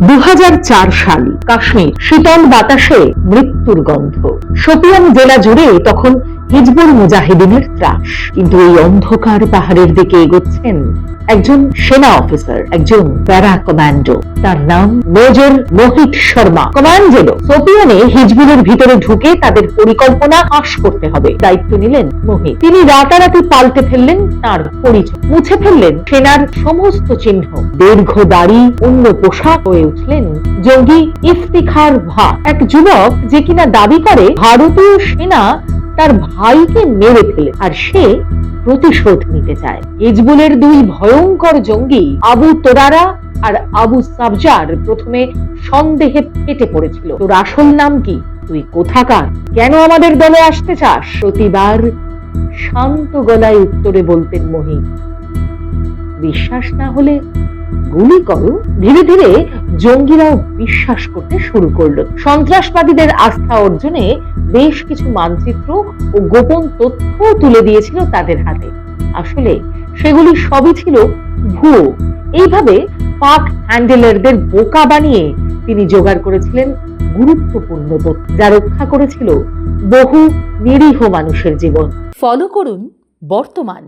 2004 সাল, কাশ্মীর, শীতল বাতাসে মৃত্যুর গন্ধ। শোপিয়ান জেলা জুড়ে তখন হিজবুল মুজাহিদিনের ত্রাস। কিন্তু এই অন্ধকার পাহাড়ের দিকে এগোচ্ছেন একজন সেনা অফিসার, একজন প্যারা কমান্ডো। তার নাম মেজর মোহিত শর্মা। কমান্ড এলো শোপিয়ানে হিজবুলের ভিতরে ঢুকে তাদের পরিকল্পনা ফাঁস করতে হবে। দায়িত্ব নিলেন মোহিত। তিনি রাতারাতি পাল্টে ফেললেন তার পরিচয়, মুছে ফেললেন সেনার সমস্ত চিহ্ন। দীর্ঘ দাড়ি, অন্য পোশাক হয়ে উঠলেন জঙ্গি ইফতিখার ভা, এক যুবক যে কিনা দাবি করে ভারতীয় সেনা তার ভাইকে মেরে ফেলে আর সে প্রতিশোধ নিতে চায়। হিজবুলের দুই ভয়ঙ্কর জঙ্গি আবু তোরারা আর আবু সাবজার প্রথমে সন্দেহে ফেটে পড়েছিল। তোর আসল নাম কি? তুই কোথাকার? কেন আমাদের দলে আসতে চাস? প্রতিবার শান্ত গলায় উত্তরে বলতেন মোহিত, বিশ্বাস না হলে গুলি করো। ধীরে ধীরে জঙ্গিরাও বিশ্বাস করতে শুরু করলো। সন্ত্রাসবাদীদের আস্থা অর্জনে বেশ কিছু মানচিত্র ও গোপন তথ্য তুলে দিয়েছিল তাদের হাতে। আসলে সেগুলি সবই ছিল ভুয়ো। এইভাবে পাক হ্যান্ডেলারদের বোকা বানিয়ে তিনি জোগাড় করেছিলেন গুরুত্বপূর্ণ তথ্য, যা রক্ষা করেছিল বহু নিরীহ মানুষের জীবন। ফলো করুন বর্তমান।